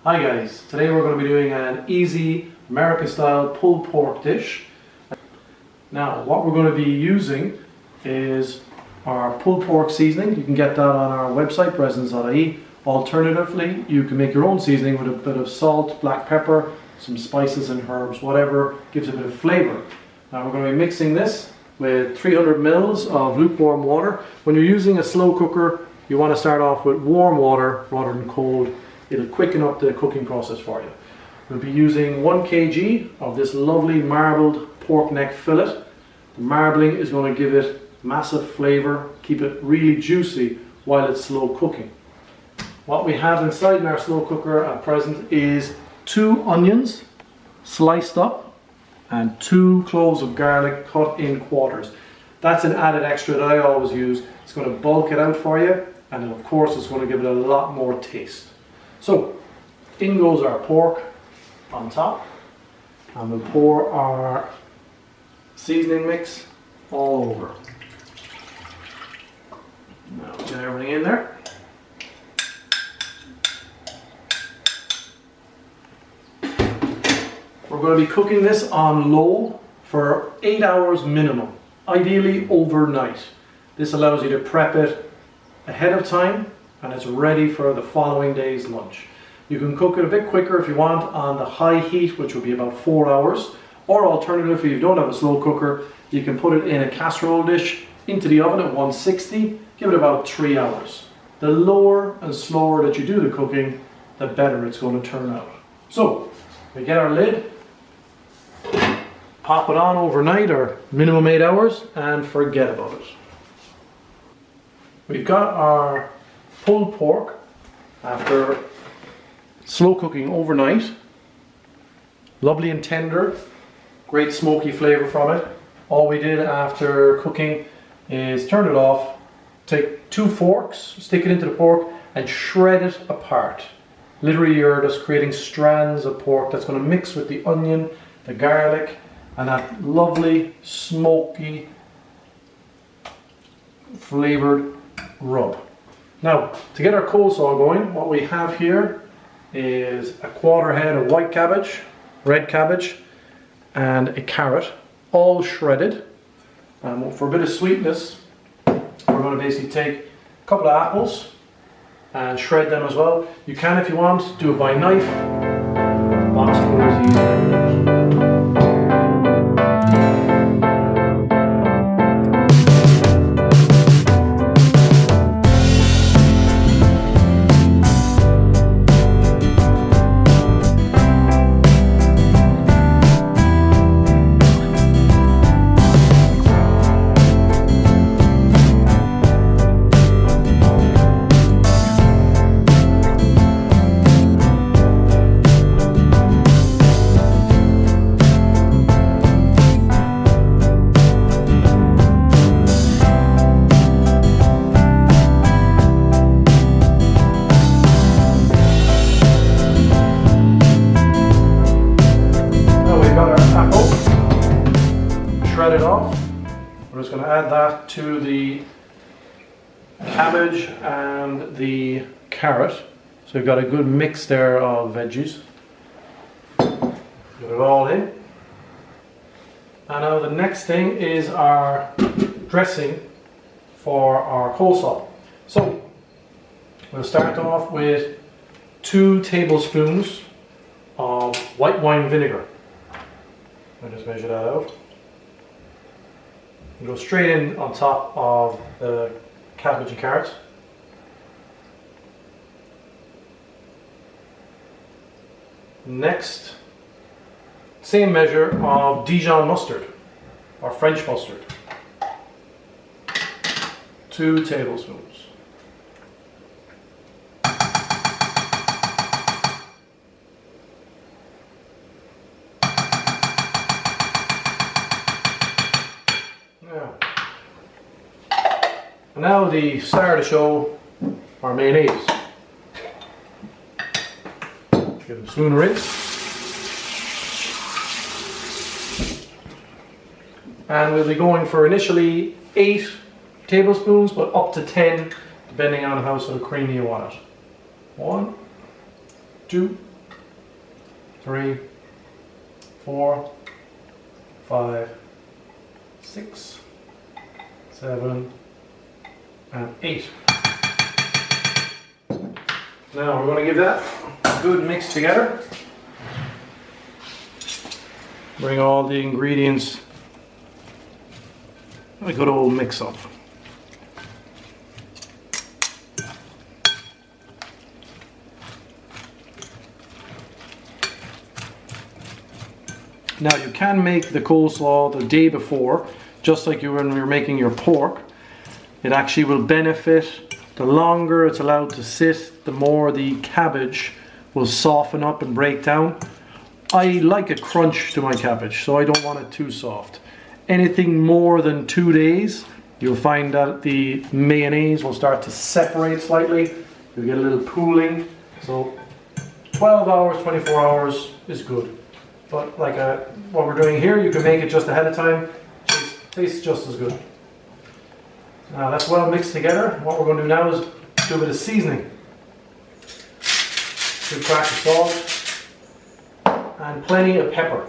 Hi guys, today we're going to be doing an easy American style pulled pork dish. Now what we're going to be using is our pulled pork seasoning. You can get that on our website bresnans.ie. Alternatively, you can make your own seasoning with a bit of salt, black pepper, some spices and herbs, whatever gives a bit of flavour. Now we're going to be mixing this with 300 ml of lukewarm water. When you're using a slow cooker, you want to start off with warm water rather than cold. It'll quicken up the cooking process for you. We'll be using 1 kg of this lovely marbled pork neck fillet. The marbling is going to give it massive flavour, keep it really juicy while it's slow cooking. What we have inside in our slow cooker at present is 2 onions sliced up and 2 cloves of garlic cut in quarters. That's an added extra that I always use. It's going to bulk it out for you, and of course it's going to give it a lot more taste. So in goes our pork on top, and we'll pour our seasoning mix all over. Now get everything in there. We're going to be cooking this on low for 8 hours minimum, ideally overnight. This allows you to prep it ahead of time and it's ready for the following day's lunch. You can cook it a bit quicker if you want on the high heat, which will be about 4 hours, or alternatively, if you don't have a slow cooker, you can put it in a casserole dish into the oven at 160, give it about 3 hours. The lower and slower that you do the cooking, the better it's going to turn out. So we get our lid, pop it on overnight or minimum 8 hours, and forget about it. We've got our pulled pork after slow cooking overnight. Lovely and tender, great smoky flavour from it. All we did after cooking is turn it off, take 2 forks, stick it into the pork and shred it apart. Literally you're just creating strands of pork that's going to mix with the onion, the garlic, and that lovely smoky flavoured rub. Now, to get our coleslaw going, what we have here is a 1/4 head of white cabbage, red cabbage, and a carrot, all shredded. And for a bit of sweetness, we're going to basically take a couple of apples and shred them as well. You can, if you want, do it by knife. Box cutter is easier. Shred it off. We're just going to add that to the cabbage and the carrot. So we've got a good mix there of veggies. Put it all in. And now the next thing is our dressing for our coleslaw. So we'll start off with 2 tablespoons of white wine vinegar. I'll just measure that out. And go straight in on top of the cabbage and carrots. Next, same measure of Dijon mustard or French mustard. 2 tablespoons. Now the star of the show, our mayonnaise. Give it a spoon rinse. And we'll be going for initially 8 tablespoons, but up to 10, depending on how sort of creamy you want it. 1, 2, 3, 4, 5, 6, 7, and 8. Now we're going to give that a good mix together. Bring all the ingredients, a good old mix up. Now you can make the coleslaw the day before, just like you when you're making your pork. It actually will benefit. The longer it's allowed to sit, the more the cabbage will soften up and break down. I like a crunch to my cabbage, so I don't want it too soft. Anything more than 2 days, you'll find that the mayonnaise will start to separate slightly. You'll get a little pooling. So 12 hours, 24 hours is good. But like what we're doing here, you can make it just ahead of time. Tastes just as good. Now that's well mixed together. What we're going to do now is do a bit of seasoning. 2 cracks of salt and plenty of pepper.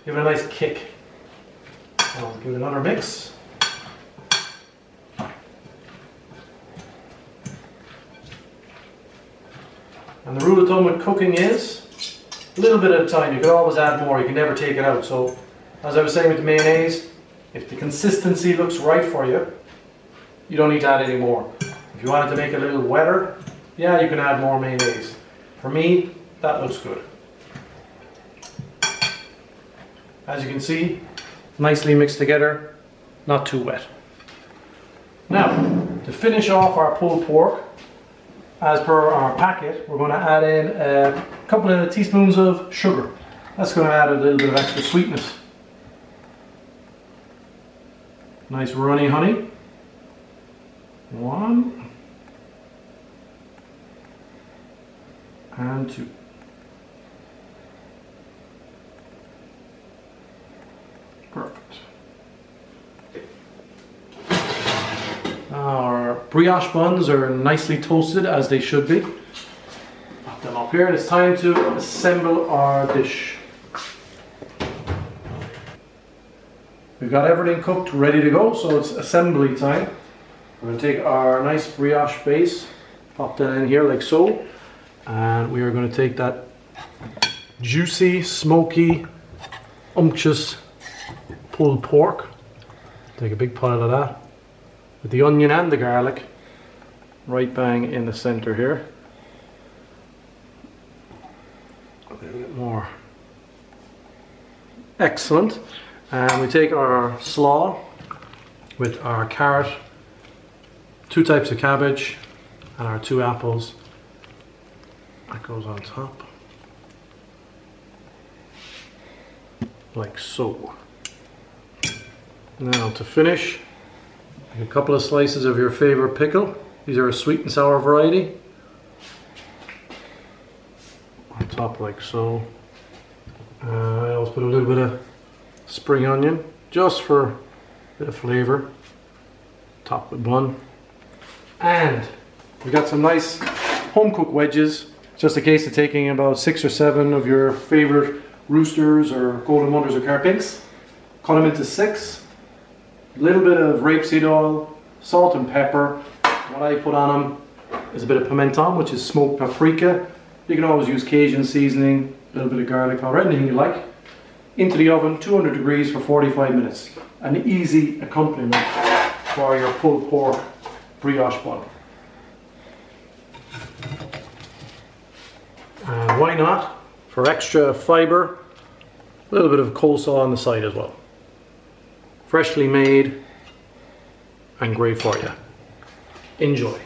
Give it a nice kick. I'll give it another mix. And the rule of thumb with cooking is a little bit at a time. You can always add more, you can never take it out. So, as I was saying with the mayonnaise, if the consistency looks right for you, you don't need to add any more. If you wanted to make it a little wetter, yeah, you can add more mayonnaise. For me, that looks good. As you can see, nicely mixed together, not too wet. Now, to finish off our pulled pork, as per our packet, we're going to add in a couple of teaspoons of sugar. That's going to add a little bit of extra sweetness. Nice runny honey. 1 and 2. Perfect. Our brioche buns are nicely toasted as they should be. Pop them up here and it's time to assemble our dish. We've got everything cooked, ready to go, so it's assembly time. We're going to take our nice brioche base, pop that in here like so, and we are going to take that juicy, smoky, unctuous pulled pork. Take a big pile of that with the onion and the garlic right bang in the center here. A little bit more. Excellent. And we take our slaw with our carrot, 2 types of cabbage, and our 2 apples. That goes on top. Like so. Now to finish, a couple of slices of your favorite pickle. These are a sweet and sour variety. On top like so. I always put a little bit of spring onion, just for a bit of flavor. Top the bun. And we got some nice home cooked wedges. Just a case of taking about 6 or 7 of your favorite Roosters or Golden Wonders or Kerr Pinks. Cut them into 6. A little bit of rapeseed oil, salt and pepper. What I put on them is a bit of pimenton, which is smoked paprika. You can always use Cajun seasoning, a little bit of garlic powder, anything you like. Into the oven, 200 degrees for 45 minutes. An easy accompaniment for your pulled pork brioche bun. And why not, for extra fiber, a little bit of coleslaw on the side as well. Freshly made and great for you. Enjoy.